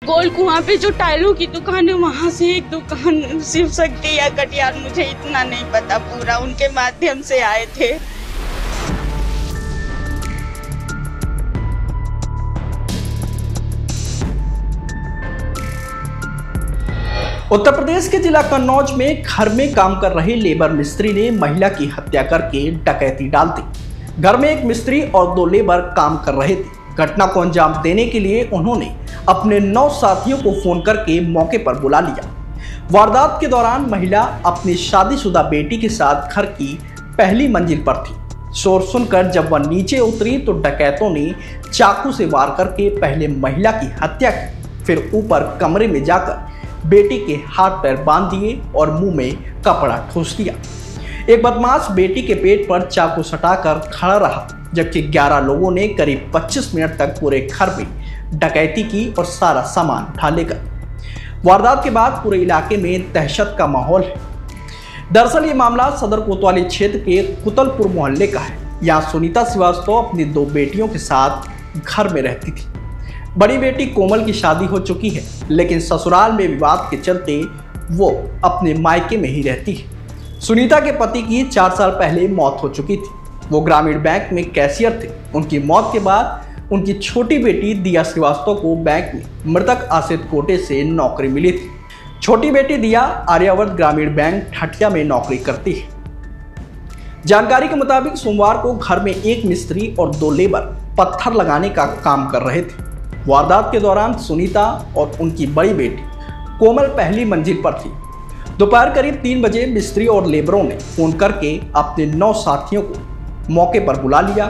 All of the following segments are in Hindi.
गोल कुआं पे जो टाइलों की दुकान है वहाँ से एक दुकान शिव शक्ति या कटियार, मुझे इतना नहीं पता, पूरा उनके माध्यम से आए थे। उत्तर प्रदेश के जिला कन्नौज में घर में काम कर रहे लेबर मिस्त्री ने महिला की हत्या करके डकैती डाल दी। घर में एक मिस्त्री और 2 लेबर काम कर रहे थे। घटना को अंजाम देने के लिए उन्होंने अपने 9 साथियों को फोन करके मौके पर बुला लिया। वारदात के दौरान महिला अपनी शादीशुदा बेटी के साथ घर की पहली मंजिल पर थी। शोर सुनकर जब वह नीचे उतरी तो डकैतों ने चाकू से वार करके पहले महिला की हत्या की, फिर ऊपर कमरे में जाकर बेटी के हाथ पैर बांध दिए और मुंह में कपड़ा ठूस दिया। एक बदमाश बेटी के पेट पर चाकू सटाकर खड़ा रहा, जबकि 11 लोगों ने करीब 25 मिनट तक पूरे घर में डकैती की और सारा सामान उठा ले गए। वारदात के बाद पूरे इलाके में दहशत का माहौल है। दरअसल ये मामला सदर कोतवाली क्षेत्र के कुतलपुर मोहल्ले का है। यहाँ सुनीता श्रीवास्तव अपनी 2 बेटियों के साथ घर में रहती थी। बड़ी बेटी कोमल की शादी हो चुकी है, लेकिन ससुराल में विवाद के चलते वो अपने मायके में ही रहती है। सुनीता के पति की 4 साल पहले मौत हो चुकी थी। वो ग्रामीण बैंक में कैशियर थे। उनकी मौत के बाद उनकी छोटी बेटी दिया श्रीवास्तव को बैंक में मृतक आसित कोटे से नौकरी मिली थी। छोटी बेटी दिया आर्यावर्त ग्रामीण बैंक ठटिया में नौकरी करती है। जानकारी के मुताबिक सोमवार को घर में एक मिस्त्री और 2 लेबर पत्थर लगाने का काम कर रहे थे। वारदात के दौरान सुनीता और उनकी बड़ी बेटी कोमल पहली मंजिल पर थी। दोपहर करीब 3 बजे मिस्त्री और लेबरों ने फोन करके अपने 9 साथियों को मौके पर बुला लिया।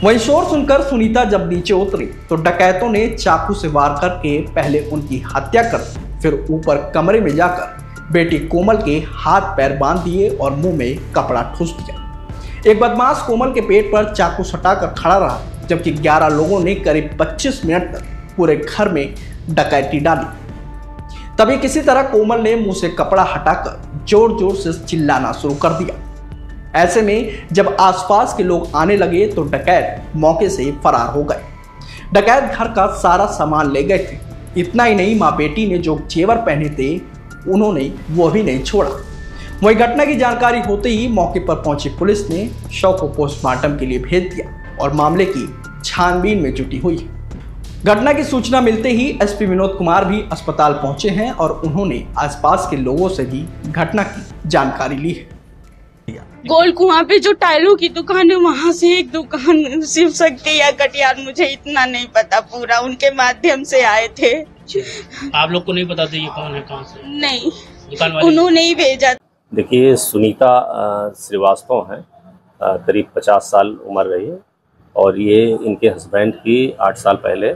वहीं शोर सुनकर सुनीता जब नीचे उतरी तो डकैतों ने चाकू से वार करके पहले उनकी हत्या कर दी, फिर ऊपर कमरे में जाकर बेटी कोमल के हाथ पैर बांध दिए और मुंह में कपड़ा ठूस दिया। एक बदमाश कोमल के पेट पर चाकू सटाकर खड़ा रहा, जबकि 11 लोगों ने करीब 25 मिनट तक पूरे घर में डकैती डाली। तभी किसी तरह कोमल ने मुंह से कपड़ा हटाकर जोर जोर से चिल्लाना शुरू कर दिया। ऐसे में जब आसपास के लोग आने लगे तो डकैत मौके से फरार हो गए। डकैत घर का सारा सामान ले गए थे। इतना ही नहीं, मां बेटी ने जो जेवर पहने थे उन्होंने वो भी नहीं छोड़ा। वही घटना की जानकारी होते ही मौके पर पहुंची पुलिस ने शव को पोस्टमार्टम के लिए भेज दिया और मामले की छानबीन में जुटी हुई है। घटना की सूचना मिलते ही एसपी विनोद कुमार भी अस्पताल पहुंचे हैं और उन्होंने आसपास के लोगों से भी घटना की जानकारी ली है। गोल कुआं पे जो टाइलों की दुकान है वहाँ से एक दुकान शिव शक्ति या कटियार, मुझे इतना नहीं पता, पूरा उनके माध्यम से आए थे। आप लोग को नहीं पता था ये कौन है, कहाँ से? नहीं, दुकान वाले उन्होंने ही भेजा। देखिए, सुनीता श्रीवास्तव हैं, करीब 50 साल उम्र रही है और ये इनके हस्बैंड की 8 साल पहले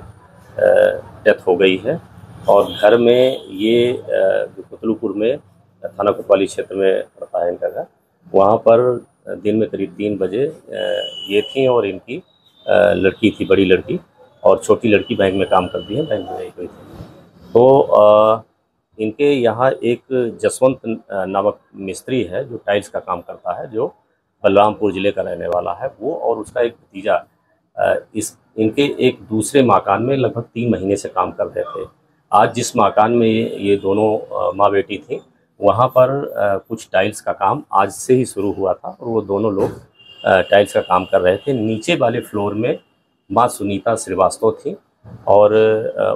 डेथ हो गई है। और घर में ये कुतलपुर में थाना कोतवाली क्षेत्र में पड़ता है इनका घर। वहाँ पर दिन में करीब 3 बजे ये थी और इनकी लड़की थी, बड़ी लड़की, और छोटी लड़की बैंक में काम करती है, बैंक में गई हुई थी। तो इनके यहाँ एक जसवंत नामक मिस्त्री है जो टाइल्स का काम करता है, जो बलरामपुर ज़िले का रहने वाला है वो, और उसका एक भतीजा इनके एक दूसरे मकान में लगभग 3 महीने से काम कर रहे थे। आज जिस मकान में ये दोनों माँ बेटी थी वहाँ पर कुछ टाइल्स का काम आज से ही शुरू हुआ था और वो दोनों लोग टाइल्स का काम कर रहे थे। नीचे वाले फ्लोर में माँ सुनीता श्रीवास्तव थी और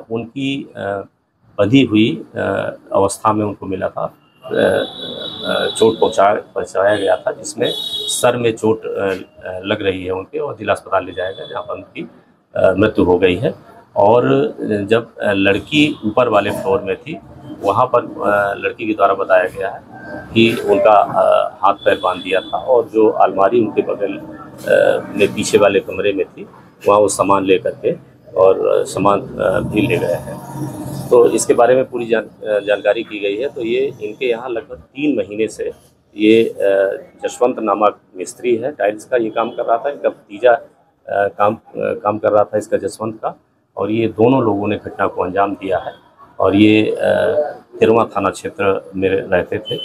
उनकी बंधी हुई अवस्था में उनको मिला था, चोट पहुंचाया गया था, जिसमें सर में चोट लग रही है उनके और जिला अस्पताल ले जाया गया, जहाँ पर उनकी मृत्यु हो गई है। और जब लड़की ऊपर वाले फ्लोर में थी वहाँ पर लड़की के द्वारा बताया गया है कि उनका हाथ पैर बांध दिया था और जो अलमारी उनके बगल में पीछे वाले कमरे में थी वहाँ वो सामान ले करके और सामान भी ले गए हैं। तो इसके बारे में पूरी जानकारी की गई है। तो ये इनके यहाँ लगभग 3 महीने से ये जसवंत नामक मिस्त्री है, टाइल्स का ये काम कर रहा था। इनका भतीजा काम कर रहा था इसका, जसवंत का, और ये दोनों लोगों ने घटना को अंजाम दिया है। और ये तिरवा थाना क्षेत्र में रहते थे।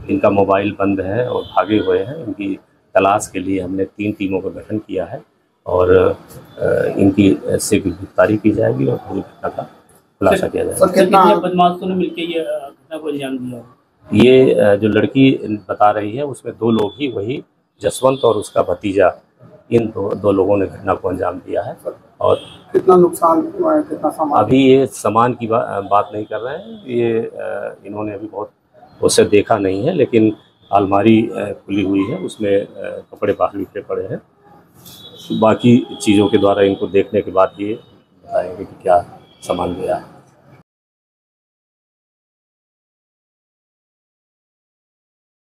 इनका मोबाइल बंद है और भागे हुए हैं। इनकी तलाश के लिए हमने 3 टीमों का गठन किया है और इनकी शीघ्र गिरफ्तारी की जाएगी और पूरी घटना का खुलासा किया जाएगा। कितना बदमाशों ने मिलकर ये घटना को अंजाम दिया? ये जो लड़की बता रही है उसमें 2 लोग ही, वही जसवंत और उसका भतीजा, इन दो लोगों ने घटना को अंजाम दिया है। और कितना नुकसान हुआ है, कितना सामान? अभी ये सामान की बात नहीं कर रहे हैं, ये इन्होंने अभी बहुत उसे देखा नहीं है, लेकिन अलमारी खुली हुई है, उसमें कपड़े बाहर बिखरे पड़े हैं। बाकी चीज़ों के द्वारा इनको देखने के बाद ये बताएंगे कि क्या सामान गया है।